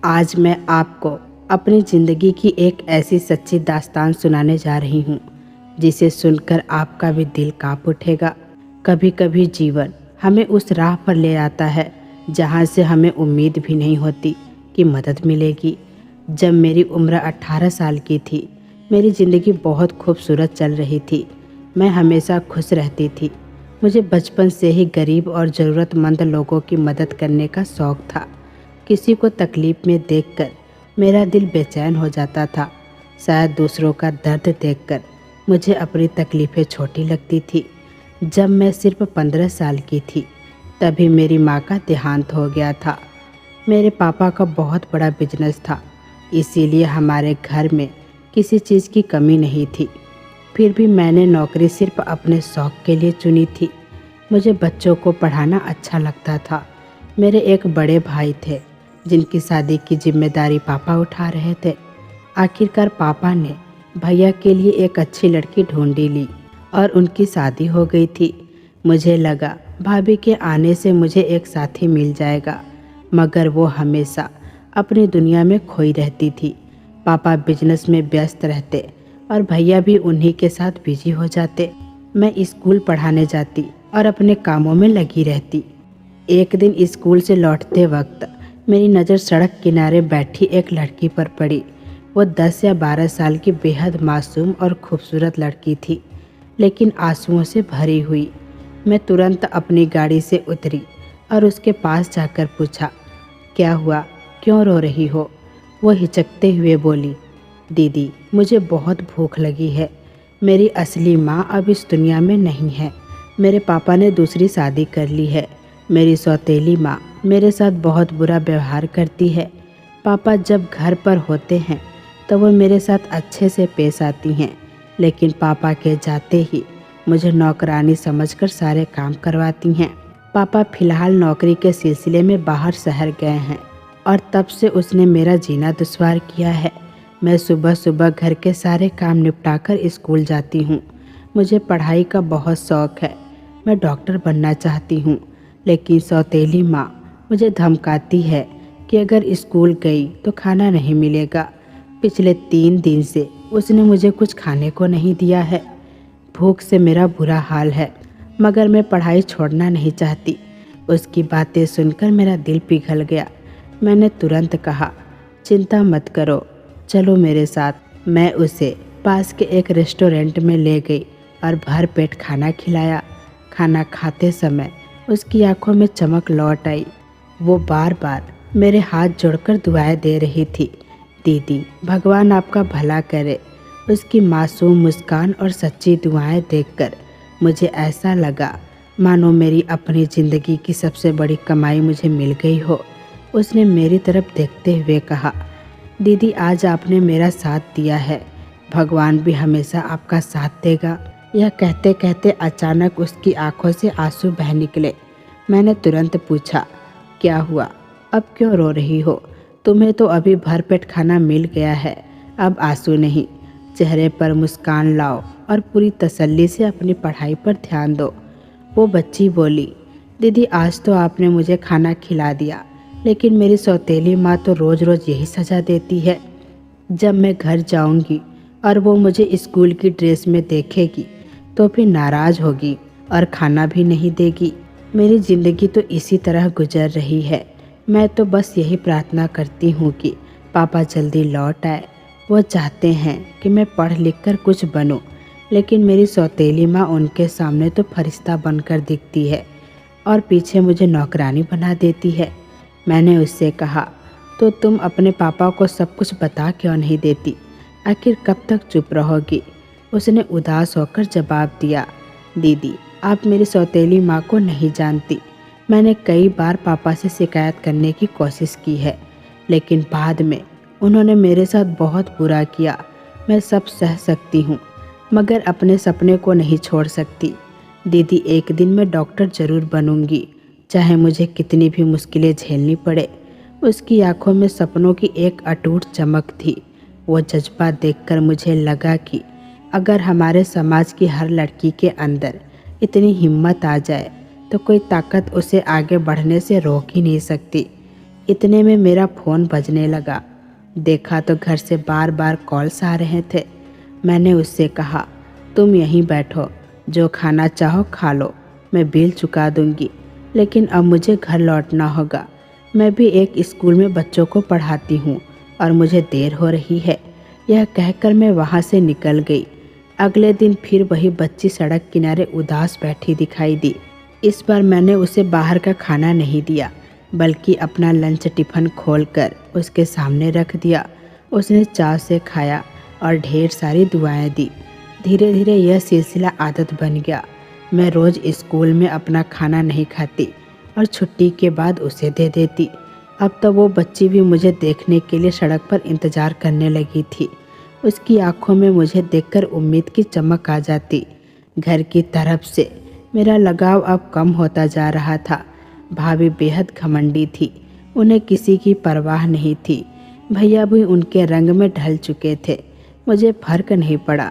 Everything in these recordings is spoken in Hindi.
आज मैं आपको अपनी ज़िंदगी की एक ऐसी सच्ची दास्तान सुनाने जा रही हूँ जिसे सुनकर आपका भी दिल काँप उठेगा। कभी कभी जीवन हमें उस राह पर ले आता है जहाँ से हमें उम्मीद भी नहीं होती कि मदद मिलेगी। जब मेरी उम्र 18 साल की थी, मेरी ज़िंदगी बहुत खूबसूरत चल रही थी। मैं हमेशा खुश रहती थी। मुझे बचपन से ही गरीब और ज़रूरतमंद लोगों की मदद करने का शौक़ था। किसी को तकलीफ़ में देखकर मेरा दिल बेचैन हो जाता था। शायद दूसरों का दर्द देखकर मुझे अपनी तकलीफ़ें छोटी लगती थी। जब मैं सिर्फ 15 साल की थी, तभी मेरी माँ का देहांत हो गया था। मेरे पापा का बहुत बड़ा बिजनेस था, इसीलिए हमारे घर में किसी चीज़ की कमी नहीं थी। फिर भी मैंने नौकरी सिर्फ अपने शौक़ के लिए चुनी थी। मुझे बच्चों को पढ़ाना अच्छा लगता था। मेरे एक बड़े भाई थे जिनकी शादी की जिम्मेदारी पापा उठा रहे थे। आखिरकार पापा ने भैया के लिए एक अच्छी लड़की ढूंढी ली और उनकी शादी हो गई थी। मुझे लगा भाभी के आने से मुझे एक साथी मिल जाएगा, मगर वो हमेशा अपनी दुनिया में खोई रहती थी। पापा बिजनेस में व्यस्त रहते और भैया भी उन्हीं के साथ बिजी हो जाते। मैं स्कूल पढ़ाने जाती और अपने कामों में लगी रहती। एक दिन स्कूल से लौटते वक्त मेरी नज़र सड़क किनारे बैठी एक लड़की पर पड़ी। वो 10 या 12 साल की बेहद मासूम और खूबसूरत लड़की थी, लेकिन आंसुओं से भरी हुई। मैं तुरंत अपनी गाड़ी से उतरी और उसके पास जाकर पूछा, क्या हुआ, क्यों रो रही हो? वो हिचकते हुए बोली, दीदी, मुझे बहुत भूख लगी है। मेरी असली माँ अब इस दुनिया में नहीं है। मेरे पापा ने दूसरी शादी कर ली है। मेरी सौतेली माँ मेरे साथ बहुत बुरा व्यवहार करती है। पापा जब घर पर होते हैं तो वो मेरे साथ अच्छे से पेश आती हैं, लेकिन पापा के जाते ही मुझे नौकरानी समझकर सारे काम करवाती हैं। पापा फ़िलहाल नौकरी के सिलसिले में बाहर शहर गए हैं और तब से उसने मेरा जीना दुश्वार किया है। मैं सुबह सुबह घर के सारे काम निपटाकर स्कूल जाती हूँ। मुझे पढ़ाई का बहुत शौक़ है। मैं डॉक्टर बनना चाहती हूँ, लेकिन सौतेली माँ मुझे धमकाती है कि अगर स्कूल गई तो खाना नहीं मिलेगा। पिछले 3 दिन से उसने मुझे कुछ खाने को नहीं दिया है। भूख से मेरा बुरा हाल है, मगर मैं पढ़ाई छोड़ना नहीं चाहती। उसकी बातें सुनकर मेरा दिल पिघल गया। मैंने तुरंत कहा, चिंता मत करो, चलो मेरे साथ। मैं उसे पास के एक रेस्टोरेंट में ले गई और भर पेट खाना खिलाया। खाना खाते समय उसकी आंखों में चमक लौट आई। वो बार बार मेरे हाथ जोड़कर दुआएं दे रही थी। दीदी, भगवान आपका भला करे। उसकी मासूम मुस्कान और सच्ची दुआएं देखकर मुझे ऐसा लगा मानो मेरी अपनी ज़िंदगी की सबसे बड़ी कमाई मुझे मिल गई हो। उसने मेरी तरफ देखते हुए कहा, दीदी, आज आपने मेरा साथ दिया है, भगवान भी हमेशा आपका साथ देगा। यह कहते कहते अचानक उसकी आंखों से आंसू बह निकले। मैंने तुरंत पूछा, क्या हुआ, अब क्यों रो रही हो? तुम्हें तो अभी भरपेट खाना मिल गया है, अब आंसू नहीं। चेहरे पर मुस्कान लाओ और पूरी तसल्ली से अपनी पढ़ाई पर ध्यान दो। वो बच्ची बोली, दीदी, आज तो आपने मुझे खाना खिला दिया, लेकिन मेरी सौतेली माँ तो रोज़ रोज़ यही सज़ा देती है। जब मैं घर जाऊंगी और वो मुझे स्कूल की ड्रेस में देखेगी तो फिर नाराज़ होगी और खाना भी नहीं देगी। मेरी ज़िंदगी तो इसी तरह गुजर रही है। मैं तो बस यही प्रार्थना करती हूँ कि पापा जल्दी लौट आए। वो चाहते हैं कि मैं पढ़ लिख कर कुछ बनूँ, लेकिन मेरी सौतेली माँ उनके सामने तो फरिश्ता बनकर दिखती है और पीछे मुझे नौकरानी बना देती है। मैंने उससे कहा, तो तुम अपने पापा को सब कुछ बता क्यों नहीं देती? आखिर कब तक चुप रहोगी? उसने उदास होकर जवाब दिया, दीदी, आप मेरी सौतेली माँ को नहीं जानती। मैंने कई बार पापा से शिकायत करने की कोशिश की है, लेकिन बाद में उन्होंने मेरे साथ बहुत बुरा किया। मैं सब सह सकती हूँ, मगर अपने सपने को नहीं छोड़ सकती। दीदी, एक दिन मैं डॉक्टर ज़रूर बनूंगी, चाहे मुझे कितनी भी मुश्किलें झेलनी पड़े। उसकी आंखों में सपनों की एक अटूट चमक थी। वो जज्बा देखकर मुझे लगा कि अगर हमारे समाज की हर लड़की के अंदर इतनी हिम्मत आ जाए तो कोई ताकत उसे आगे बढ़ने से रोक ही नहीं सकती। इतने में मेरा फ़ोन बजने लगा। देखा तो घर से बार बार कॉल्स आ रहे थे। मैंने उससे कहा, तुम यहीं बैठो, जो खाना चाहो खा लो, मैं बिल चुका दूंगी, लेकिन अब मुझे घर लौटना होगा। मैं भी एक स्कूल में बच्चों को पढ़ाती हूँ और मुझे देर हो रही है। यह कहकर मैं वहाँ से निकल गई। अगले दिन फिर वही बच्ची सड़क किनारे उदास बैठी दिखाई दी। इस बार मैंने उसे बाहर का खाना नहीं दिया, बल्कि अपना लंच टिफ़िन खोलकर उसके सामने रख दिया। उसने चाव से खाया और ढेर सारी दुआएं दी। धीरे धीरे यह सिलसिला आदत बन गया। मैं रोज़ स्कूल में अपना खाना नहीं खाती और छुट्टी के बाद उसे दे देती। अब तो वो बच्ची भी मुझे देखने के लिए सड़क पर इंतज़ार करने लगी थी। उसकी आंखों में मुझे देखकर उम्मीद की चमक आ जाती। घर की तरफ से मेरा लगाव अब कम होता जा रहा था। भाभी बेहद घमंडी थी, उन्हें किसी की परवाह नहीं थी। भैया भी उनके रंग में ढल चुके थे। मुझे फर्क नहीं पड़ा,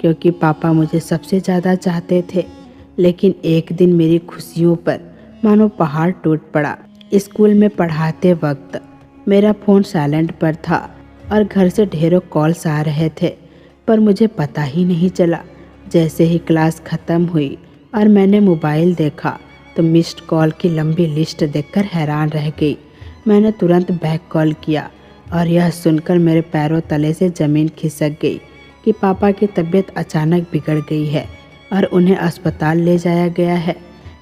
क्योंकि पापा मुझे सबसे ज़्यादा चाहते थे। लेकिन एक दिन मेरी खुशियों पर मानो पहाड़ टूट पड़ा। स्कूल में पढ़ाते वक्त मेरा फ़ोन साइलेंट पर था और घर से ढेरों कॉल्स आ रहे थे, पर मुझे पता ही नहीं चला। जैसे ही क्लास ख़त्म हुई और मैंने मोबाइल देखा तो मिस्ड कॉल की लंबी लिस्ट देखकर हैरान रह गई। मैंने तुरंत बैक कॉल किया और यह सुनकर मेरे पैरों तले से ज़मीन खिसक गई कि पापा की तबीयत अचानक बिगड़ गई है और उन्हें अस्पताल ले जाया गया है।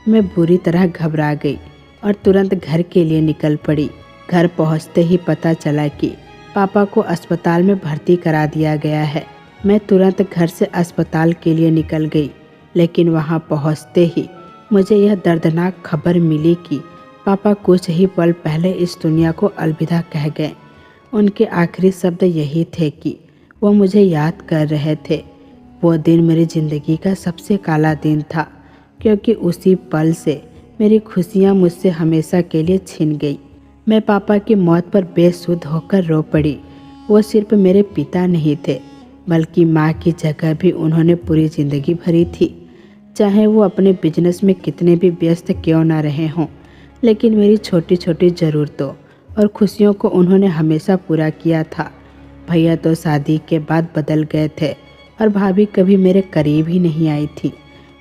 मैं बुरी तरह घबरा गई और तुरंत घर के लिए निकल पड़ी। घर पहुंचते ही पता चला कि पापा को अस्पताल में भर्ती करा दिया गया है। मैं तुरंत घर से अस्पताल के लिए निकल गई, लेकिन वहां पहुंचते ही मुझे यह दर्दनाक खबर मिली कि पापा कुछ ही पल पहले इस दुनिया को अलविदा कह गए। उनके आखिरी शब्द यही थे कि वो मुझे याद कर रहे थे। वो दिन मेरी ज़िंदगी का सबसे काला दिन था, क्योंकि उसी पल से मेरी खुशियाँ मुझसे हमेशा के लिए छिन गई। मैं पापा की मौत पर बेसुध होकर रो पड़ी। वो सिर्फ मेरे पिता नहीं थे, बल्कि माँ की जगह भी उन्होंने पूरी ज़िंदगी भरी थी। चाहे वो अपने बिजनेस में कितने भी व्यस्त क्यों ना रहे हों, लेकिन मेरी छोटी छोटी ज़रूरतों और खुशियों को उन्होंने हमेशा पूरा किया था। भैया तो शादी के बाद बदल गए थे और भाभी कभी मेरे करीब ही नहीं आई थी,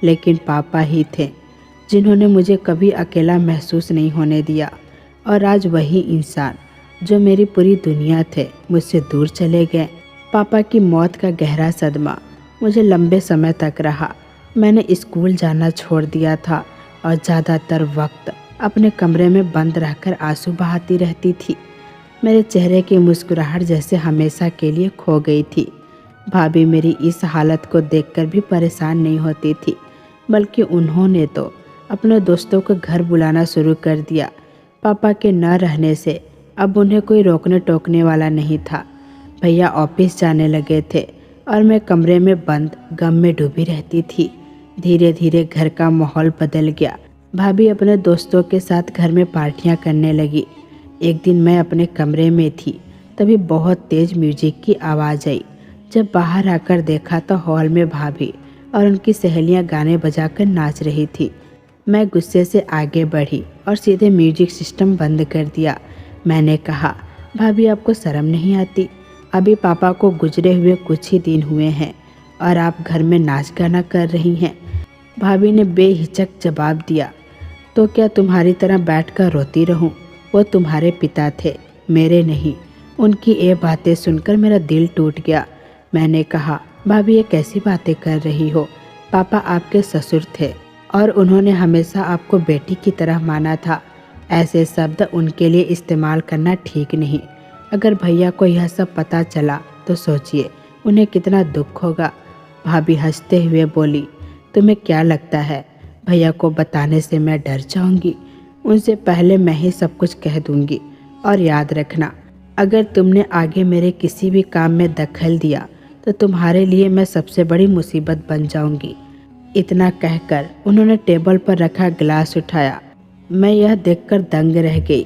लेकिन पापा ही थे जिन्होंने मुझे कभी अकेला महसूस नहीं होने दिया। और आज वही इंसान जो मेरी पूरी दुनिया थे, मुझसे दूर चले गए। पापा की मौत का गहरा सदमा मुझे लंबे समय तक रहा। मैंने स्कूल जाना छोड़ दिया था और ज़्यादातर वक्त अपने कमरे में बंद रहकर आंसू बहाती रहती थी। मेरे चेहरे की मुस्कुराहट जैसे हमेशा के लिए खो गई थी। भाभी मेरी इस हालत को देखकर भी परेशान नहीं होती थी, बल्कि उन्होंने तो अपने दोस्तों को घर बुलाना शुरू कर दिया। पापा के न रहने से अब उन्हें कोई रोकने टोकने वाला नहीं था। भैया ऑफिस जाने लगे थे और मैं कमरे में बंद गम में डूबी रहती थी। धीरे धीरे घर का माहौल बदल गया। भाभी अपने दोस्तों के साथ घर में पार्टियां करने लगी। एक दिन मैं अपने कमरे में थी, तभी बहुत तेज़ म्यूजिक की आवाज़ आई। जब बाहर आकर देखा तो हॉल में भाभी और उनकी सहेलियां गाने बजाकर नाच रही थी। मैं गुस्से से आगे बढ़ी और सीधे म्यूजिक सिस्टम बंद कर दिया। मैंने कहा, भाभी आपको शर्म नहीं आती? अभी पापा को गुजरे हुए कुछ ही दिन हुए हैं और आप घर में नाच गाना कर रही हैं। भाभी ने बेहिचक जवाब दिया, तो क्या तुम्हारी तरह बैठकर रोती रहूं? वो तुम्हारे पिता थे, मेरे नहीं। उनकी ये बातें सुनकर मेरा दिल टूट गया। मैंने कहा, भाभी ये कैसी बातें कर रही हो? पापा आपके ससुर थे और उन्होंने हमेशा आपको बेटी की तरह माना था। ऐसे शब्द उनके लिए इस्तेमाल करना ठीक नहीं। अगर भैया को यह सब पता चला तो सोचिए उन्हें कितना दुख होगा। भाभी हंसते हुए बोली, तुम्हें क्या लगता है भैया को बताने से मैं डर जाऊंगी? उनसे पहले मैं ही सब कुछ कह दूंगी। और याद रखना, अगर तुमने आगे मेरे किसी भी काम में दखल दिया तो तुम्हारे लिए मैं सबसे बड़ी मुसीबत बन जाऊंगी। इतना कहकर उन्होंने टेबल पर रखा गिलास उठाया। मैं यह देखकर दंग रह गई,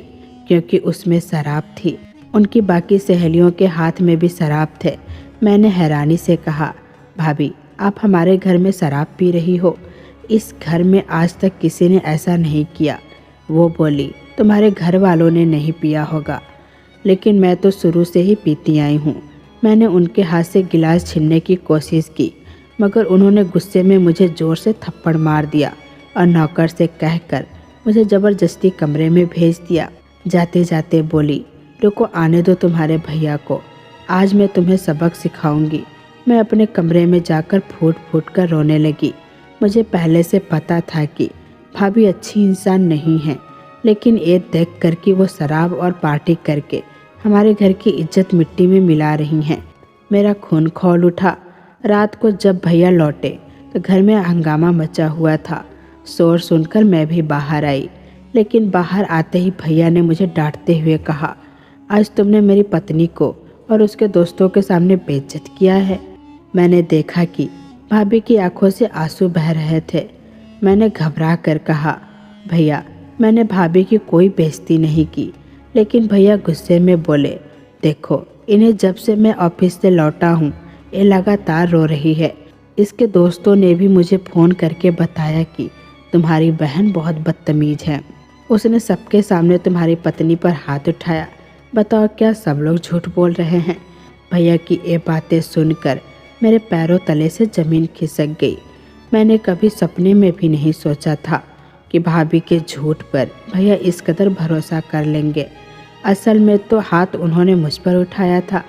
क्योंकि उसमें शराब थी। उनकी बाकी सहेलियों के हाथ में भी शराब थे। मैंने हैरानी से कहा, भाभी आप हमारे घर में शराब पी रही हो? इस घर में आज तक किसी ने ऐसा नहीं किया। वो बोली, तुम्हारे घर वालों ने नहीं पिया होगा, लेकिन मैं तो शुरू से ही पीती आई हूँ। मैंने उनके हाथ से गिलास छीनने की कोशिश की, मगर उन्होंने गुस्से में मुझे ज़ोर से थप्पड़ मार दिया और नौकर से कहकर मुझे ज़बरदस्ती कमरे में भेज दिया। जाते जाते बोली, रुको, आने दो तुम्हारे भैया को, आज मैं तुम्हें सबक सिखाऊंगी। मैं अपने कमरे में जाकर फूट फूट कर रोने लगी। मुझे पहले से पता था कि भाभी अच्छी इंसान नहीं है, लेकिन ये देख कर कि वो शराब और पार्टी करके हमारे घर की इज्जत मिट्टी में मिला रही हैं, मेरा खून खौल उठा। रात को जब भैया लौटे तो घर में हंगामा मचा हुआ था। शोर सुनकर मैं भी बाहर आई, लेकिन बाहर आते ही भैया ने मुझे डांटते हुए कहा, आज तुमने मेरी पत्नी को और उसके दोस्तों के सामने बेइज्जत किया है। मैंने देखा कि भाभी की आंखों से आंसू बह रहे थे। मैंने घबरा कर कहा, भैया, मैंने भाभी की कोई बेइज्जती नहीं की। लेकिन भैया गुस्से में बोले, देखो, इन्हें जब से मैं ऑफिस से लौटा हूँ ये लगातार रो रही है। इसके दोस्तों ने भी मुझे फ़ोन करके बताया कि तुम्हारी बहन बहुत बदतमीज़ है। उसने सबके सामने तुम्हारी पत्नी पर हाथ उठाया। बताओ, क्या सब लोग झूठ बोल रहे हैं? भैया की ये बातें सुनकर मेरे पैरों तले से ज़मीन खिसक गई। मैंने कभी सपने में भी नहीं सोचा था कि भाभी के झूठ पर भैया इस कदर भरोसा कर लेंगे। असल में तो हाथ उन्होंने मुझ पर उठाया था,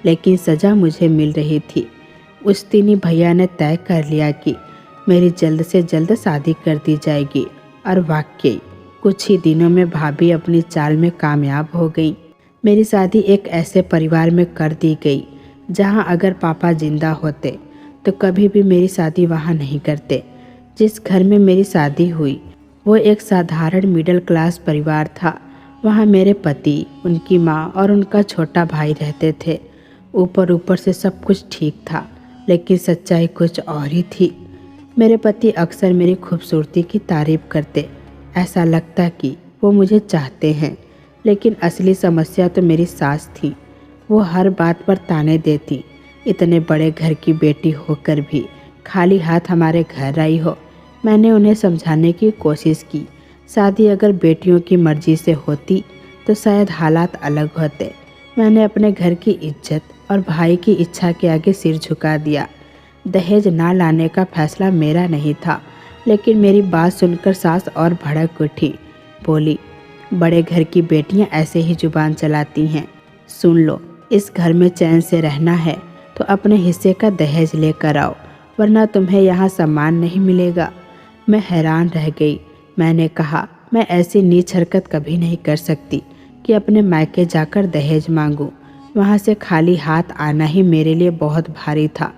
लेकिन सज़ा मुझे मिल रही थी। उस दिन ही भैया ने तय कर लिया कि मेरी जल्द से जल्द शादी कर दी जाएगी, और वाकई कुछ ही दिनों में भाभी अपनी चाल में कामयाब हो गई। मेरी शादी एक ऐसे परिवार में कर दी गई जहां अगर पापा जिंदा होते तो कभी भी मेरी शादी वहां नहीं करते। जिस घर में मेरी शादी हुई वो एक साधारण मिडिल क्लास परिवार था। वहां मेरे पति, उनकी माँ और उनका छोटा भाई रहते थे। ऊपर ऊपर से सब कुछ ठीक था, लेकिन सच्चाई कुछ और ही थी। मेरे पति अक्सर मेरी खूबसूरती की तारीफ करते। ऐसा लगता कि वो मुझे चाहते हैं, लेकिन असली समस्या तो मेरी सास थी। वो हर बात पर ताने देती। इतने बड़े घर की बेटी होकर भी खाली हाथ हमारे घर आई हो। मैंने उन्हें समझाने की कोशिश की, शादी अगर बेटियों की मर्जी से होती तो शायद हालात अलग होते। मैंने अपने घर की इज्जत और भाई की इच्छा के आगे सिर झुका दिया। दहेज ना लाने का फैसला मेरा नहीं था, लेकिन मेरी बात सुनकर सास और भड़क उठी। बोली, बड़े घर की बेटियां ऐसे ही जुबान चलाती हैं। सुन लो, इस घर में चैन से रहना है तो अपने हिस्से का दहेज लेकर आओ, वरना तुम्हें यहाँ सम्मान नहीं मिलेगा। मैं हैरान रह गई। मैंने कहा, मैं ऐसी नीच हरकत कभी नहीं कर सकती कि अपने मायके जाकर दहेज मांगूं। वहाँ से खाली हाथ आना ही मेरे लिए बहुत भारी था।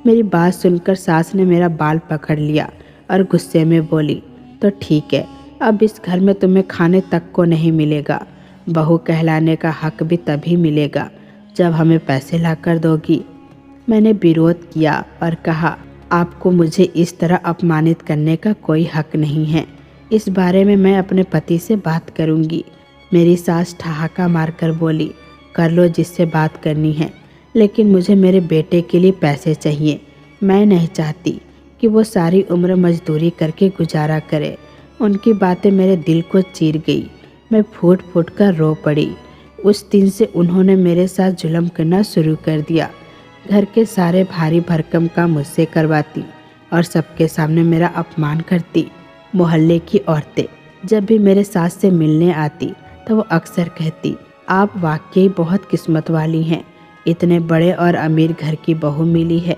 मेरी बात सुनकर सास ने मेरा बाल पकड़ लिया और गुस्से में बोली, तो ठीक है, अब इस घर में तुम्हें खाने तक को नहीं मिलेगा। बहू कहलाने का हक भी तभी मिलेगा जब हमें पैसे लाकर दोगी। मैंने विरोध किया और कहा, आपको मुझे इस तरह अपमानित करने का कोई हक नहीं है। इस बारे में मैं अपने पति से बात करूंगी। मेरी सास ठहाका मारकर बोली, कर लो जिससे बात करनी है, लेकिन मुझे मेरे बेटे के लिए पैसे चाहिए। मैं नहीं चाहती कि वो सारी उम्र मजदूरी करके गुजारा करे। उनकी बातें मेरे दिल को चीर गई। मैं फूट फूट कर रो पड़ी। उस दिन से उन्होंने मेरे साथ जुल्म करना शुरू कर दिया। घर के सारे भारी भरकम काम मुझसे करवाती और सबके सामने मेरा अपमान करती। मोहल्ले की औरतें जब भी मेरे सास से मिलने आती तो वो अक्सर कहती, आप वाकई बहुत किस्मत वाली हैं। इतने बड़े और अमीर घर की बहू मिली है।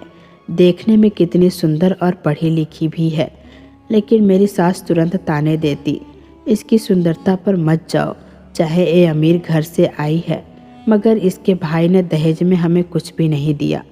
देखने में कितनी सुंदर और पढ़ी लिखी भी है। लेकिन मेरी सास तुरंत ताने देती, इसकी सुंदरता पर मत जाओ, चाहे ये अमीर घर से आई है, मगर इसके भाई ने दहेज में हमें कुछ भी नहीं दिया।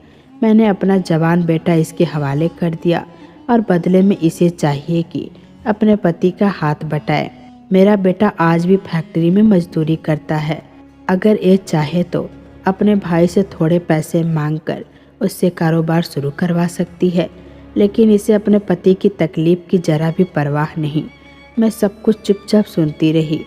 मैंने अपना जवान बेटा इसके हवाले कर दिया और बदले में इसे चाहिए कि अपने पति का हाथ बटाए। मेरा बेटा आज भी फैक्ट्री में मजदूरी करता है। अगर ये चाहे तो अपने भाई से थोड़े पैसे मांगकर उससे कारोबार शुरू करवा सकती है, लेकिन इसे अपने पति की तकलीफ की जरा भी परवाह नहीं। मैं सब कुछ चुपचाप सुनती रही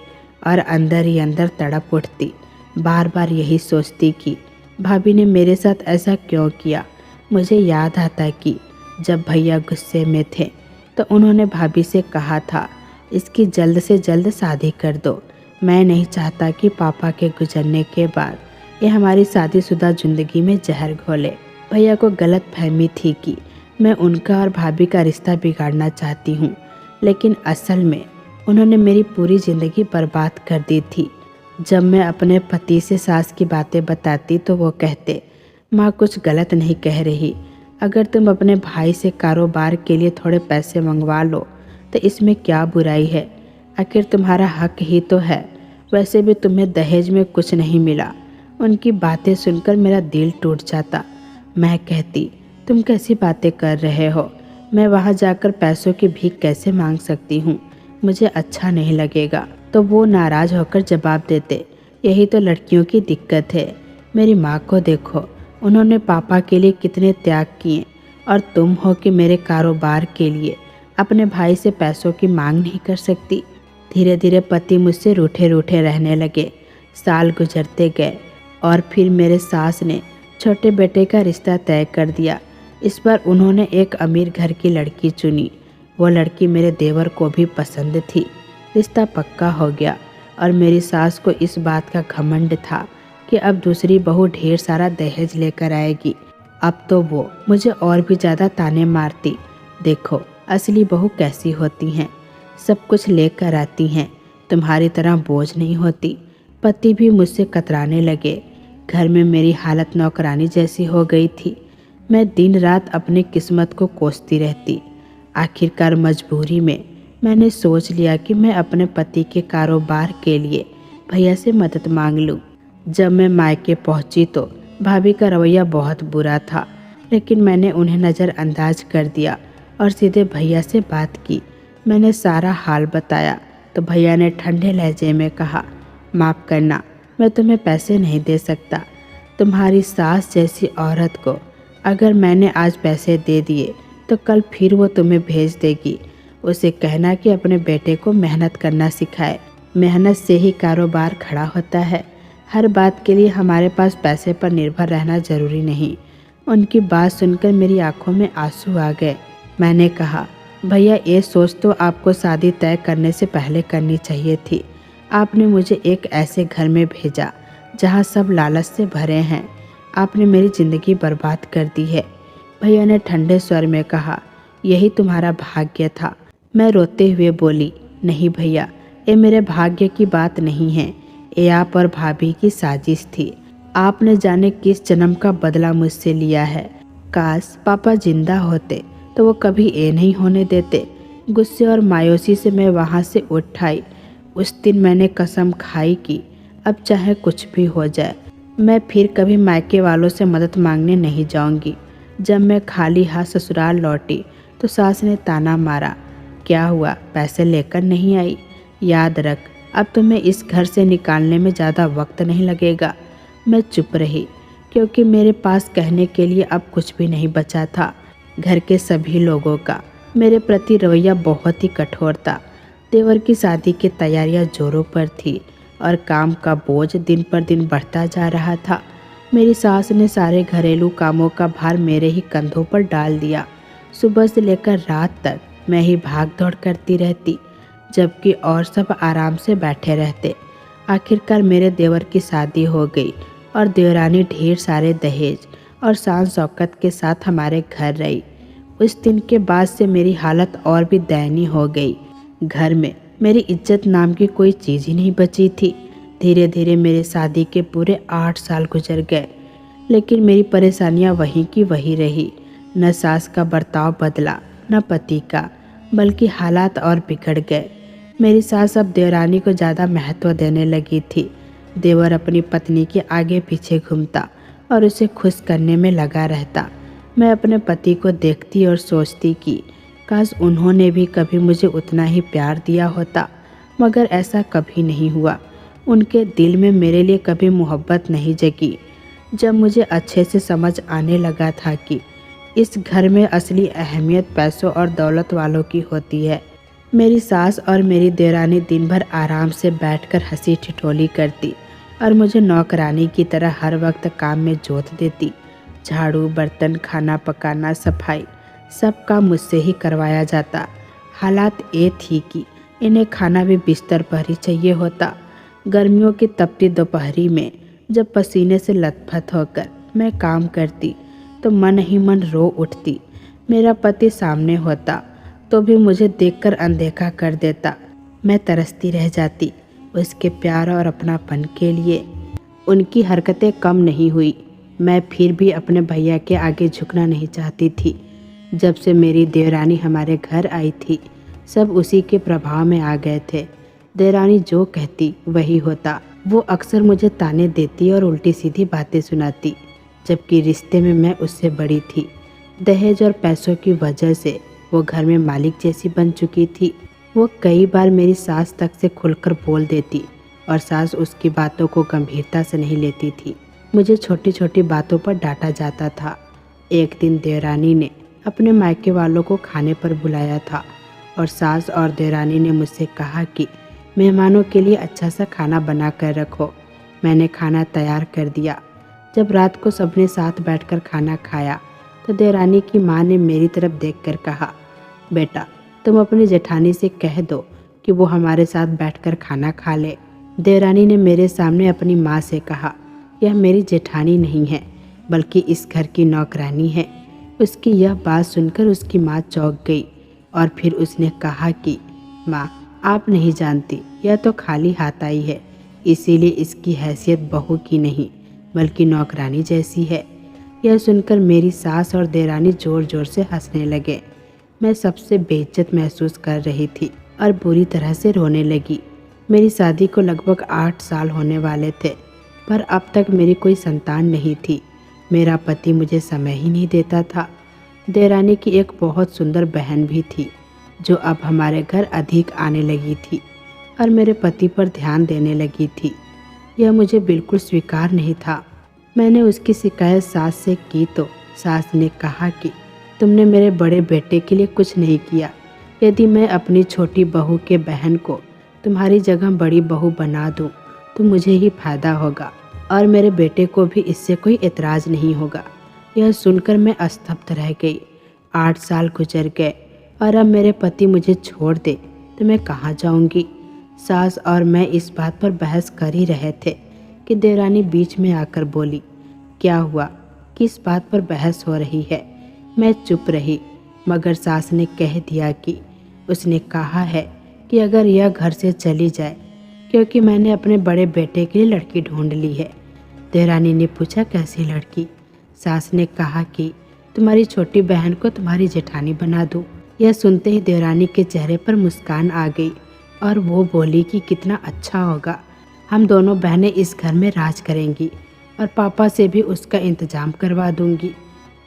और अंदर ही अंदर तड़प उठती। बार बार यही सोचती कि भाभी ने मेरे साथ ऐसा क्यों किया। मुझे याद आता कि जब भैया गुस्से में थे तो उन्होंने भाभी से कहा था, इसकी जल्द से जल्द शादी कर दो। मैं नहीं चाहता कि पापा के गुजरने के बाद ये हमारी शादीशुदा जिंदगी में जहर घोले। भैया को गलत फहमी थी कि मैं उनका और भाभी का रिश्ता बिगाड़ना चाहती हूँ, लेकिन असल में उन्होंने मेरी पूरी ज़िंदगी बर्बाद कर दी थी। जब मैं अपने पति से सास की बातें बताती तो वो कहते, माँ कुछ गलत नहीं कह रही, अगर तुम अपने भाई से कारोबार के लिए थोड़े पैसे मंगवा लो तो इसमें क्या बुराई है, आखिर तुम्हारा हक ही तो है, वैसे भी तुम्हें दहेज में कुछ नहीं मिला। उनकी बातें सुनकर मेरा दिल टूट जाता। मैं कहती, तुम कैसी बातें कर रहे हो, मैं वहाँ जाकर पैसों की भीख कैसे मांग सकती हूँ, मुझे अच्छा नहीं लगेगा। तो वो नाराज़ होकर जवाब देते, यही तो लड़कियों की दिक्कत है, मेरी माँ को देखो, उन्होंने पापा के लिए कितने त्याग किए, और तुम हो कि मेरे कारोबार के लिए अपने भाई से पैसों की मांग नहीं कर सकती। धीरे धीरे पति मुझसे रूठे रूठे रहने लगे। साल गुजरते गए और फिर मेरे सास ने छोटे बेटे का रिश्ता तय कर दिया। इस बार उन्होंने एक अमीर घर की लड़की चुनी। वो लड़की मेरे देवर को भी पसंद थी। रिश्ता पक्का हो गया और मेरी सास को इस बात का घमंड था कि अब दूसरी बहू ढेर सारा दहेज लेकर आएगी। अब तो वो मुझे और भी ज़्यादा ताने मारती, देखो असली बहू कैसी होती हैं, सब कुछ लेकर आती हैं, तुम्हारी तरह बोझ नहीं होती। पति भी मुझसे कतराने लगे। घर में मेरी हालत नौकरानी जैसी हो गई थी। मैं दिन रात अपनी किस्मत को कोसती रहती। आखिरकार मजबूरी में मैंने सोच लिया कि मैं अपने पति के कारोबार के लिए भैया से मदद मांग लूं। जब मैं मायके पहुंची तो भाभी का रवैया बहुत बुरा था, लेकिन मैंने उन्हें नज़रअंदाज कर दिया और सीधे भैया से बात की। मैंने सारा हाल बताया तो भैया ने ठंडे लहजे में कहा, माफ़ करना, मैं तुम्हें पैसे नहीं दे सकता। तुम्हारी सास जैसी औरत को अगर मैंने आज पैसे दे दिए तो कल फिर वो तुम्हें भेज देगी। उसे कहना कि अपने बेटे को मेहनत करना सिखाए, मेहनत से ही कारोबार खड़ा होता है। हर बात के लिए हमारे पास पैसे पर निर्भर रहना ज़रूरी नहीं। उनकी बात सुनकर मेरी आंखों में आंसू आ गए। मैंने कहा, भैया ये सोच तो आपको शादी तय करने से पहले करनी चाहिए थी। आपने मुझे एक ऐसे घर में भेजा जहाँ सब लालच से भरे हैं। आपने मेरी ज़िंदगी बर्बाद कर दी है। भैया ने ठंडे स्वर में कहा, यही तुम्हारा भाग्य था। मैं रोते हुए बोली, नहीं भैया, ये मेरे भाग्य की बात नहीं है, ये आप और भाभी की साजिश थी। आपने जाने किस जन्म का बदला मुझसे लिया है। काश पापा जिंदा होते तो वो कभी ये नहीं होने देते। गुस्से और मायूसी से मैं वहाँ से उठ आई। उस दिन मैंने कसम खाई कि अब चाहे कुछ भी हो जाए, मैं फिर कभी मायके वालों से मदद मांगने नहीं जाऊंगी। जब मैं खाली हाथ ससुराल लौटी तो सास ने ताना मारा, क्या हुआ, पैसे लेकर नहीं आई? याद रख, अब तुम्हें इस घर से निकालने में ज़्यादा वक्त नहीं लगेगा। मैं चुप रही क्योंकि मेरे पास कहने के लिए अब कुछ भी नहीं बचा था। घर के सभी लोगों का मेरे प्रति रवैया बहुत ही कठोर था। देवर की शादी की तैयारियां जोरों पर थी और काम का बोझ दिन पर दिन बढ़ता जा रहा था। मेरी सास ने सारे घरेलू कामों का भार मेरे ही कंधों पर डाल दिया। सुबह से लेकर रात तक मैं ही भाग दौड़ करती रहती, जबकि और सब आराम से बैठे रहते। आखिरकार मेरे देवर की शादी हो गई और देवरानी ढेर सारे दहेज और शान शौकत के साथ हमारे घर रही। उस दिन के बाद से मेरी हालत और भी दयनीय हो गई। घर में मेरी इज्जत नाम की कोई चीज़ ही नहीं बची थी। धीरे धीरे मेरे शादी के पूरे 8 साल गुजर गए, लेकिन मेरी परेशानियां वहीं की वही रही। न सास का बर्ताव बदला, न पति का, बल्कि हालात और बिगड़ गए। मेरी सास अब देवरानी को ज़्यादा महत्व देने लगी थी। देवर अपनी पत्नी के आगे पीछे घूमता और उसे खुश करने में लगा रहता। मैं अपने पति को देखती और सोचती कि काश उन्होंने भी कभी मुझे उतना ही प्यार दिया होता, मगर ऐसा कभी नहीं हुआ। उनके दिल में मेरे लिए कभी मोहब्बत नहीं जगी। जब मुझे अच्छे से समझ आने लगा था कि इस घर में असली अहमियत पैसों और दौलत वालों की होती है, मेरी सास और मेरी देवरानी दिन भर आराम से बैठकर हंसी ठिठोली करती और मुझे नौकरानी की तरह हर वक्त काम में जोत देती। झाड़ू, बर्तन, खाना पकाना, सफाई, सब काम मुझसे ही करवाया जाता। हालात ये थी कि इन्हें खाना भी बिस्तर पर ही चाहिए होता। गर्मियों की तपती दोपहरी में जब पसीने से लथपथ होकर मैं काम करती तो मन ही मन रो उठती। मेरा पति सामने होता तो भी मुझे देखकर अनदेखा कर देता। मैं तरसती रह जाती उसके प्यार और अपनापन के लिए। उनकी हरकतें कम नहीं हुई, मैं फिर भी अपने भैया के आगे झुकना नहीं चाहती थी। जब से मेरी देवरानी हमारे घर आई थी सब उसी के प्रभाव में आ गए थे। देवरानी जो कहती वही होता। वो अक्सर मुझे ताने देती और उल्टी सीधी बातें सुनाती, जबकि रिश्ते में मैं उससे बड़ी थी। दहेज और पैसों की वजह से वो घर में मालिक जैसी बन चुकी थी। वो कई बार मेरी सास तक से खुलकर बोल देती और सास उसकी बातों को गंभीरता से नहीं लेती थी। मुझे छोटी छोटी बातों पर डांटा जाता था। एक दिन देवरानी ने अपने मायके वालों को खाने पर बुलाया था और सास और देवरानी ने मुझसे कहा कि मेहमानों के लिए अच्छा सा खाना बना कर रखो। मैंने खाना तैयार कर दिया। जब रात को सबने साथ बैठकर खाना खाया तो देवरानी की माँ ने मेरी तरफ देखकर कहा, बेटा तुम अपनी जेठानी से कह दो कि वो हमारे साथ बैठकर खाना खा ले। देवरानी ने मेरे सामने अपनी माँ से कहा, यह मेरी जेठानी नहीं है बल्कि इस घर की नौकरानी है। उसकी यह बात सुनकर उसकी माँ चौंक गई और फिर उसने कहा कि माँ आप नहीं जानती, यह तो खाली हाथ आई है, इसीलिए इसकी हैसियत बहू की नहीं बल्कि नौकरानी जैसी है। यह सुनकर मेरी सास और देवरानी ज़ोर ज़ोर से हंसने लगे। मैं सबसे बेइज्जत महसूस कर रही थी और बुरी तरह से रोने लगी। मेरी शादी को लगभग 8 साल होने वाले थे, पर अब तक मेरी कोई संतान नहीं थी। मेरा पति मुझे समय ही नहीं देता था। देवरानी की एक बहुत सुंदर बहन भी थी जो अब हमारे घर अधिक आने लगी थी और मेरे पति पर ध्यान देने लगी थी। यह मुझे बिल्कुल स्वीकार नहीं था। मैंने उसकी शिकायत सास से की तो सास ने कहा कि तुमने मेरे बड़े बेटे के लिए कुछ नहीं किया। यदि मैं अपनी छोटी बहू के बहन को तुम्हारी जगह बड़ी बहू बना दूं तो मुझे ही फायदा होगा और मेरे बेटे को भी इससे कोई एतराज़ नहीं होगा। यह सुनकर मैं स्तब्ध रह गई। 8 साल गुजर गए और अब मेरे पति मुझे छोड़ दे तो मैं कहाँ जाऊंगी। सास और मैं इस बात पर बहस कर ही रहे थे कि देवरानी बीच में आकर बोली, क्या हुआ, किस बात पर बहस हो रही है। मैं चुप रही, मगर सास ने कह दिया कि उसने कहा है कि अगर यह घर से चली जाए, क्योंकि मैंने अपने बड़े बेटे के लिए लड़की ढूंढ ली है। देवरानी ने पूछा, कैसी लड़की। सास ने कहा कि तुम्हारी छोटी बहन को तुम्हारी जेठानी बना दूँ। यह सुनते ही देवरानी के चेहरे पर मुस्कान आ गई और वो बोली कि कितना अच्छा होगा, हम दोनों बहनें इस घर में राज करेंगी और पापा से भी उसका इंतजाम करवा दूंगी।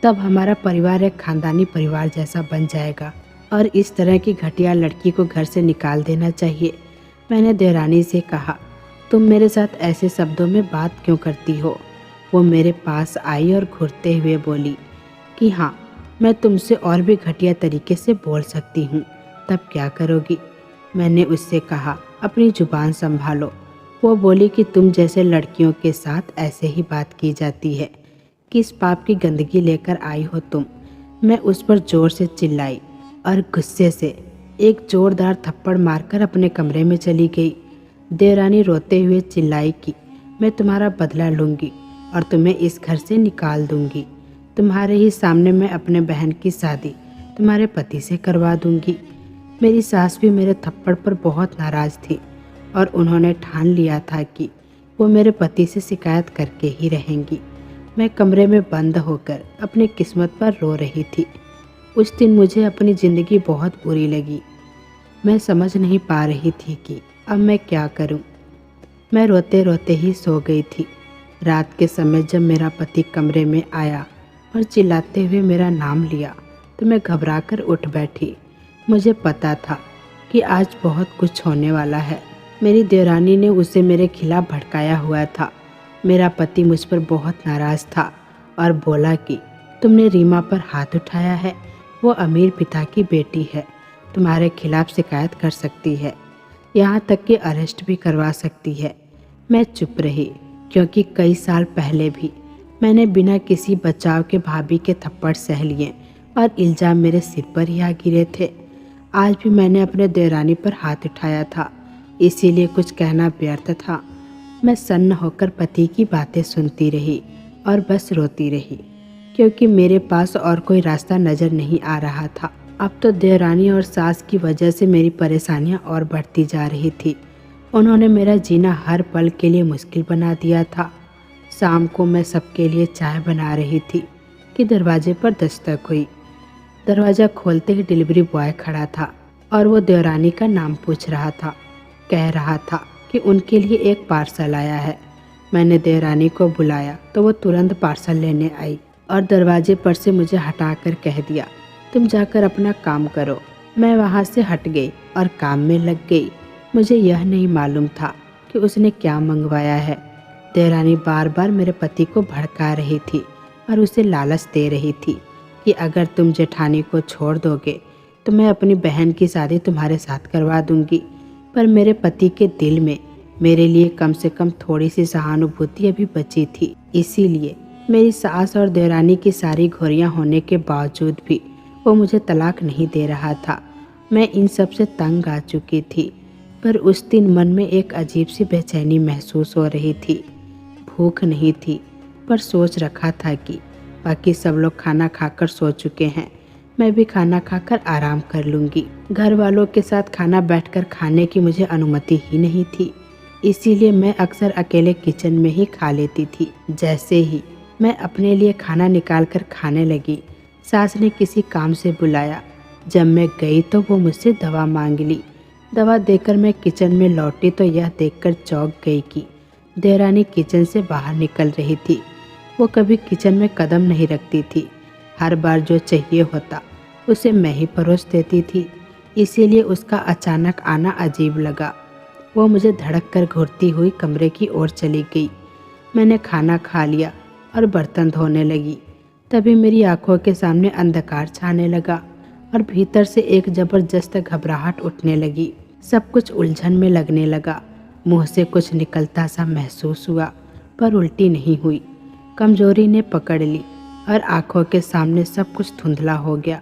तब हमारा परिवार एक खानदानी परिवार जैसा बन जाएगा और इस तरह की घटिया लड़की को घर से निकाल देना चाहिए। मैंने देवरानी से कहा, तुम मेरे साथ ऐसे शब्दों में बात क्यों करती हो। वो मेरे पास आई और घुरते हुए बोली कि हाँ, मैं तुमसे और भी घटिया तरीके से बोल सकती हूँ, तब क्या करोगी। मैंने उससे कहा, अपनी जुबान संभालो। वो बोली कि तुम जैसे लड़कियों के साथ ऐसे ही बात की जाती है, किस पाप की गंदगी लेकर आई हो तुम। मैं उस पर जोर से चिल्लाई और गुस्से से एक जोरदार थप्पड़ मारकर अपने कमरे में चली गई। देवरानी रोते हुए चिल्लाई कि मैं तुम्हारा बदला लूँगी और तुम्हें इस घर से निकाल दूँगी। तुम्हारे ही सामने मैं अपने बहन की शादी तुम्हारे पति से करवा दूँगी। मेरी सास भी मेरे थप्पड़ पर बहुत नाराज़ थी और उन्होंने ठान लिया था कि वो मेरे पति से शिकायत करके ही रहेंगी। मैं कमरे में बंद होकर अपनी किस्मत पर रो रही थी। उस दिन मुझे अपनी ज़िंदगी बहुत बुरी लगी। मैं समझ नहीं पा रही थी कि अब मैं क्या करूं। मैं रोते रोते ही सो गई थी। रात के समय जब मेरा पति कमरे में आया और चिल्लाते हुए मेरा नाम लिया तो मैं घबराकर उठ बैठी। मुझे पता था कि आज बहुत कुछ होने वाला है। मेरी देवरानी ने उसे मेरे खिलाफ भड़काया हुआ था। मेरा पति मुझ पर बहुत नाराज़ था और बोला कि तुमने रीमा पर हाथ उठाया है, वो अमीर पिता की बेटी है, तुम्हारे खिलाफ शिकायत कर सकती है, यहाँ तक कि अरेस्ट भी करवा सकती है। मैं चुप रही क्योंकि कई साल पहले भी मैंने बिना किसी बचाव के भाभी के थप्पड़ सह लिए और इल्ज़ाम मेरे सिर पर ही आ गिरे थे। आज भी मैंने अपने देवरानी पर हाथ उठाया था इसीलिए कुछ कहना व्यर्थ था। मैं सन्न होकर पति की बातें सुनती रही और बस रोती रही, क्योंकि मेरे पास और कोई रास्ता नज़र नहीं आ रहा था। अब तो देवरानी और सास की वजह से मेरी परेशानियां और बढ़ती जा रही थी। उन्होंने मेरा जीना हर पल के लिए मुश्किल बना दिया था। शाम को मैं सबके लिए चाय बना रही थी कि दरवाजे पर दस्तक हुई। दरवाज़ा खोलते ही डिलीवरी बॉय खड़ा था और वो देवरानी का नाम पूछ रहा था। कह रहा था कि उनके लिए एक पार्सल आया है। मैंने देवरानी को बुलाया तो वो तुरंत पार्सल लेने आई और दरवाजे पर से मुझे हटाकर कह दिया, तुम जाकर अपना काम करो। मैं वहाँ से हट गई और काम में लग गई। मुझे यह नहीं मालूम था कि उसने क्या मंगवाया है। देवरानी बार बार मेरे पति को भड़का रही थी और उसे लालच दे रही थी कि अगर तुम जेठानी को छोड़ दोगे तो मैं अपनी बहन की शादी तुम्हारे साथ करवा दूंगी। पर मेरे पति के दिल में मेरे लिए कम से कम थोड़ी सी सहानुभूति अभी बची थी। इसीलिए मेरी सास और देवरानी की सारी घोरियां होने के बावजूद भी वो मुझे तलाक नहीं दे रहा था। मैं इन सब से तंग आ चुकी थी, पर उस दिन मन में एक अजीब सी बेचैनी महसूस हो रही थी। भूख नहीं थी, पर सोच रखा था कि बाकी सब लोग खाना खाकर सो चुके हैं, मैं भी खाना खाकर आराम कर लूँगी। घर वालों के साथ खाना बैठकर खाने की मुझे अनुमति ही नहीं थी, इसीलिए मैं अक्सर अकेले किचन में ही खा लेती थी। जैसे ही मैं अपने लिए खाना निकाल कर खाने लगी, सास ने किसी काम से बुलाया। जब मैं गई तो वो मुझसे दवा मांग ली। दवा देकर मैं किचन में लौटी तो यह देखकर चौंक गई कि देवरानी किचन से बाहर निकल रही थी। वो कभी किचन में कदम नहीं रखती थी। हर बार जो चाहिए होता उसे मैं ही परोस देती थी, इसीलिए उसका अचानक आना अजीब लगा। वो मुझे धड़क कर घूरती हुई कमरे की ओर चली गई। मैंने खाना खा लिया और बर्तन धोने लगी। तभी मेरी आंखों के सामने अंधकार छाने लगा और भीतर से एक जबरदस्त घबराहट उठने लगी। सब कुछ उलझन में लगने लगा। मुंह से कुछ निकलता सा महसूस हुआ, पर उल्टी नहीं हुई। कमजोरी ने पकड़ ली और आंखों के सामने सब कुछ धुंधला हो गया।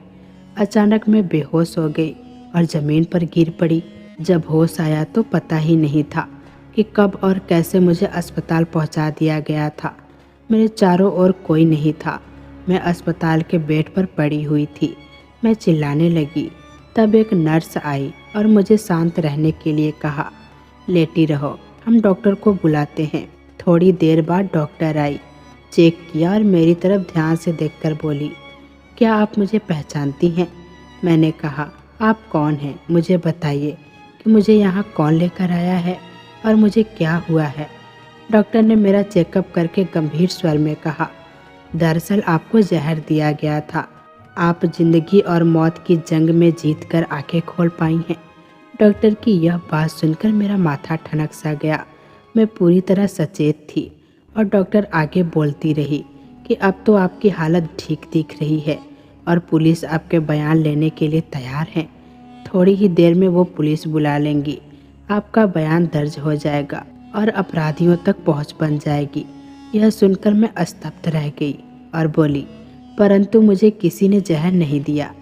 अचानक मैं बेहोश हो गई और ज़मीन पर गिर पड़ी। जब होश आया तो पता ही नहीं था कि कब और कैसे मुझे अस्पताल पहुंचा दिया गया था। मेरे चारों ओर कोई नहीं था। मैं अस्पताल के बेड पर पड़ी हुई थी। मैं चिल्लाने लगी। तब एक नर्स आई और मुझे शांत रहने के लिए कहा, लेटी रहो, हम डॉक्टर को बुलाते हैं। थोड़ी देर बाद डॉक्टर आई, चेक किया और मेरी तरफ ध्यान से देखकर बोली, क्या आप मुझे पहचानती हैं? मैंने कहा, आप कौन हैं? मुझे बताइए कि मुझे यहाँ कौन लेकर आया है और मुझे क्या हुआ है। डॉक्टर ने मेरा चेकअप करके गंभीर स्वर में कहा, दरअसल आपको जहर दिया गया था। आप जिंदगी और मौत की जंग में जीतकर आंखें खोल पाई हैं। डॉक्टर की यह बात सुनकर मेरा माथा ठनक सा गया। मैं पूरी तरह सचेत थी और डॉक्टर आगे बोलती रही कि अब तो आपकी हालत ठीक दिख रही है और पुलिस आपके बयान लेने के लिए तैयार है। थोड़ी ही देर में वो पुलिस बुला लेंगी। आपका बयान दर्ज हो जाएगा और अपराधियों तक पहुंच बन जाएगी। यह सुनकर मैं स्तब्ध रह गई और बोली, परंतु मुझे किसी ने जहर नहीं दिया।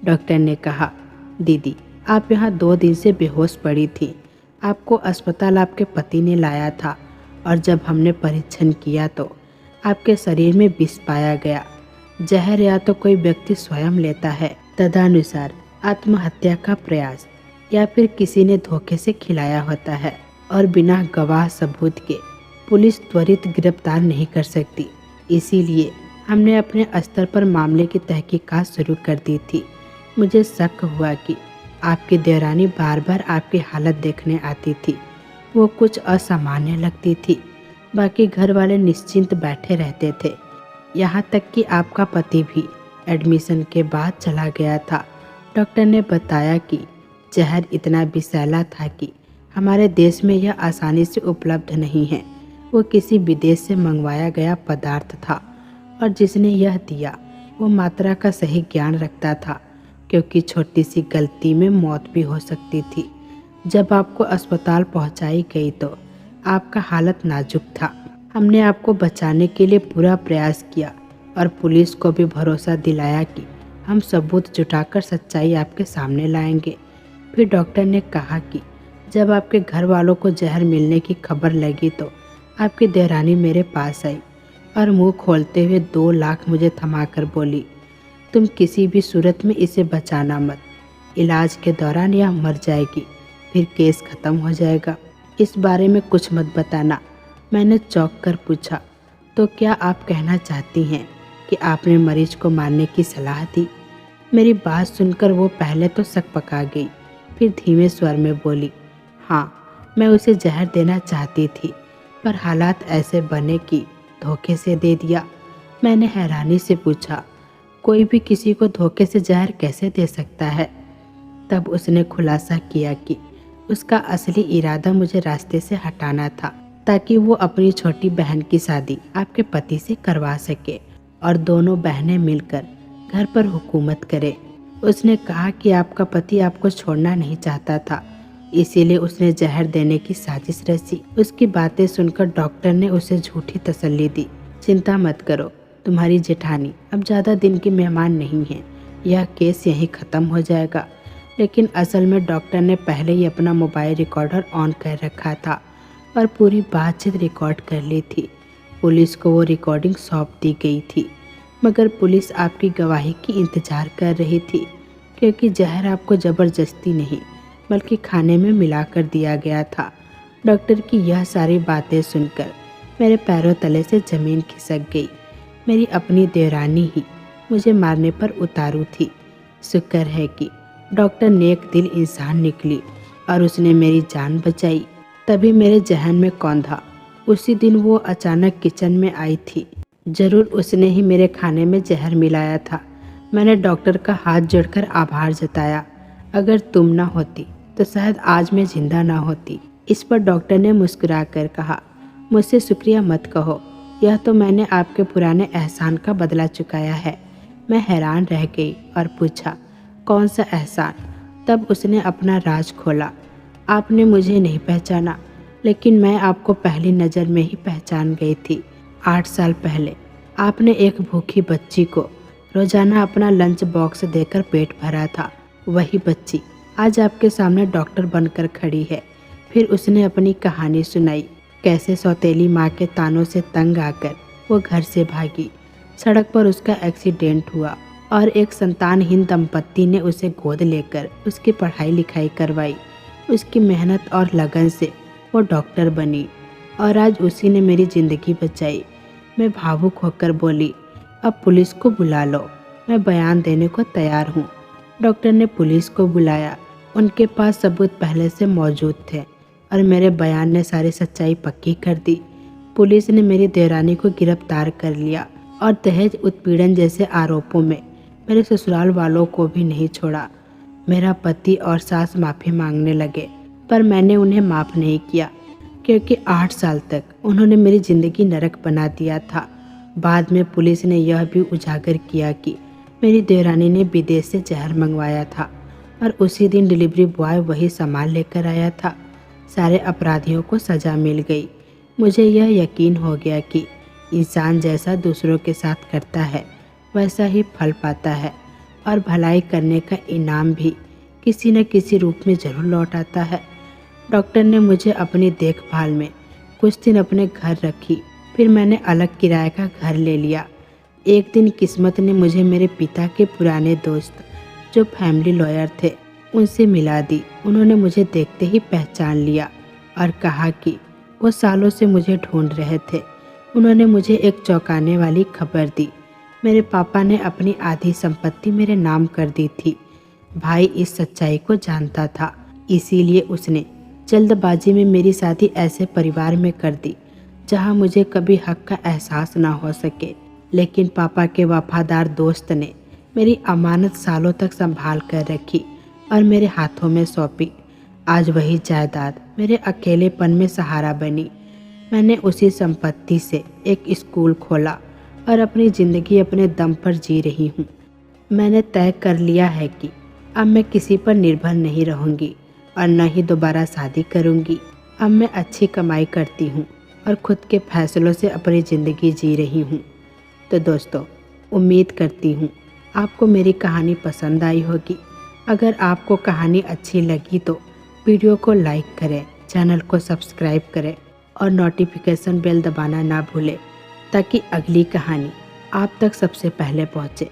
डॉक्टर ने कहा, दीदी, आप यहाँ 2 दिन से बेहोश पड़ी थी। आपको अस्पताल आपके पति ने लाया था और जब हमने परीक्षण किया तो आपके शरीर में विष पाया गया। जहर या तो कोई व्यक्ति स्वयं लेता है, तदनुसार आत्महत्या का प्रयास, या फिर किसी ने धोखे से खिलाया होता है और बिना गवाह सबूत के पुलिस त्वरित गिरफ्तार नहीं कर सकती। इसीलिए हमने अपने स्तर पर मामले की तहकीकात शुरू कर दी थी। मुझे शक हुआ कि आपकी देवरानी बार बार आपकी हालत देखने आती थी। वो कुछ असामान्य लगती थी। बाकी घर वाले निश्चिंत बैठे रहते थे। यहाँ तक कि आपका पति भी एडमिशन के बाद चला गया था। डॉक्टर ने बताया कि जहर इतना विषैला था कि हमारे देश में यह आसानी से उपलब्ध नहीं है। वो किसी विदेश से मंगवाया गया पदार्थ था और जिसने यह दिया वो मात्रा का सही ज्ञान रखता था, क्योंकि छोटी सी गलती में मौत भी हो सकती थी। जब आपको अस्पताल पहुंचाई गई तो आपका हालत नाजुक था। हमने आपको बचाने के लिए पूरा प्रयास किया और पुलिस को भी भरोसा दिलाया कि हम सबूत जुटाकर सच्चाई आपके सामने लाएंगे। फिर डॉक्टर ने कहा कि जब आपके घर वालों को जहर मिलने की खबर लगी तो आपकी देवरानी मेरे पास आई और मुंह खोलते हुए 2 लाख मुझे थमाकर बोली, तुम किसी भी सूरत में इसे बचाना मत। इलाज के दौरान यह मर जाएगी, फिर केस खत्म हो जाएगा। इस बारे में कुछ मत बताना। मैंने चौंक कर पूछा, तो क्या आप कहना चाहती हैं कि आपने मरीज को मारने की सलाह दी? मेरी बात सुनकर वो पहले तो सक पका गई, फिर धीमे स्वर में बोली, हाँ, मैं उसे जहर देना चाहती थी, पर हालात ऐसे बने कि धोखे से दे दिया। मैंने हैरानी से पूछा, कोई भी किसी को धोखे से जहर कैसे दे सकता है? तब उसने खुलासा किया कि उसका असली इरादा मुझे रास्ते से हटाना था, ताकि वो अपनी छोटी बहन की शादी आपके पति से करवा सके और दोनों बहनें मिलकर घर पर हुकूमत करे। उसने कहा कि आपका पति आपको छोड़ना नहीं चाहता था, इसीलिए उसने जहर देने की साजिश रची। उसकी बातें सुनकर डॉक्टर ने उसे झूठी तसल्ली दी। चिंता मत करो, तुम्हारी जेठानी अब ज़्यादा दिन की मेहमान नहीं है, यह केस यहीं ख़त्म हो जाएगा। लेकिन असल में डॉक्टर ने पहले ही अपना मोबाइल रिकॉर्डर ऑन कर रखा था और पूरी बातचीत रिकॉर्ड कर ली थी। पुलिस को वो रिकॉर्डिंग सौंप दी गई थी, मगर पुलिस आपकी गवाही की इंतज़ार कर रही थी, क्योंकि जहर आपको ज़बरदस्ती नहीं बल्कि खाने में मिलाकर दिया गया था। डॉक्टर की यह सारी बातें सुनकर मेरे पैरों तले से ज़मीन खिसक गई। मेरी अपनी देवरानी ही मुझे मारने पर उतारू थी। शुक्र है कि डॉक्टर नेक दिल इंसान निकली और उसने मेरी जान बचाई। तभी मेरे जहन में कौंधा। उसी दिन वो अचानक किचन में आई थी। जरूर उसने ही मेरे खाने में जहर मिलाया था। मैंने डॉक्टर का हाथ जोड़कर आभार जताया। अगर तुम ना होती तो शायद आज मैं जिंदा ना होती। इस पर डॉक्टर ने मुस्कुराकर कहा, मुझसे शुक्रिया मत कहो, यह तो मैंने आपके पुराने एहसान का बदला चुकाया है। मैं हैरान रह गई और पूछा, कौन सा एहसान? तब उसने अपना राज खोला। आपने मुझे नहीं पहचाना, लेकिन मैं आपको पहली नज़र में ही पहचान गई थी। 8 साल पहले आपने एक भूखी बच्ची को रोजाना अपना लंच बॉक्स देकर पेट भरा था। वही बच्ची आज आपके सामने डॉक्टर बनकर खड़ी है। फिर उसने अपनी कहानी सुनाई, कैसे सौतेली माँ के तानों से तंग आकर वो घर से भागी। सड़क पर उसका एक्सीडेंट हुआ और एक संतानहीन दंपत्ति ने उसे गोद लेकर उसकी पढ़ाई लिखाई करवाई। उसकी मेहनत और लगन से वो डॉक्टर बनी और आज उसी ने मेरी ज़िंदगी बचाई। मैं भावुक होकर बोली, अब पुलिस को बुला लो, मैं बयान देने को तैयार हूँ। डॉक्टर ने पुलिस को बुलाया। उनके पास सबूत पहले से मौजूद थे और मेरे बयान ने सारी सच्चाई पक्की कर दी। पुलिस ने मेरी देवरानी को गिरफ्तार कर लिया और दहेज उत्पीड़न जैसे आरोपों में मेरे ससुराल वालों को भी नहीं छोड़ा। मेरा पति और सास माफ़ी मांगने लगे, पर मैंने उन्हें माफ़ नहीं किया, क्योंकि 8 साल तक उन्होंने मेरी ज़िंदगी नरक बना दिया था। बाद में पुलिस ने यह भी उजागर किया कि मेरी देवरानी ने विदेश से जहर मंगवाया था और उसी दिन डिलीवरी बॉय वही सामान लेकर आया था। सारे अपराधियों को सज़ा मिल गई। मुझे यह यकीन हो गया कि इंसान जैसा दूसरों के साथ करता है वैसा ही फल पाता है और भलाई करने का इनाम भी किसी न किसी रूप में ज़रूर लौट आता है। डॉक्टर ने मुझे अपनी देखभाल में कुछ दिन अपने घर रखी, फिर मैंने अलग किराए का घर ले लिया। एक दिन किस्मत ने मुझे मेरे पिता के पुराने दोस्त, जो फैमिली लॉयर थे, उनसे मिला दी। उन्होंने मुझे देखते ही पहचान लिया और कहा कि वो सालों से मुझे ढूंढ रहे थे। उन्होंने मुझे एक चौंकाने वाली खबर दी। मेरे पापा ने अपनी आधी संपत्ति मेरे नाम कर दी थी। भाई इस सच्चाई को जानता था, इसीलिए उसने जल्दबाजी में मेरी शादी ऐसे परिवार में कर दी जहां मुझे कभी हक का एहसास ना हो सके। लेकिन पापा के वफादार दोस्त ने मेरी अमानत सालों तक संभाल कर रखी और मेरे हाथों में सौंपी। आज वही जायदाद मेरे अकेलेपन में सहारा बनी। मैंने उसी संपत्ति से एक स्कूल खोला और अपनी ज़िंदगी अपने दम पर जी रही हूँ। मैंने तय कर लिया है कि अब मैं किसी पर निर्भर नहीं रहूँगी और न ही दोबारा शादी करूँगी। अब मैं अच्छी कमाई करती हूँ और खुद के फैसलों से अपनी ज़िंदगी जी रही हूँ। तो दोस्तों, उम्मीद करती हूँ आपको मेरी कहानी पसंद आई होगी। अगर आपको कहानी अच्छी लगी तो वीडियो को लाइक करें, चैनल को सब्सक्राइब करें और नोटिफिकेशन बेल दबाना ना भूलें ताकि अगली कहानी आप तक सबसे पहले पहुंचे।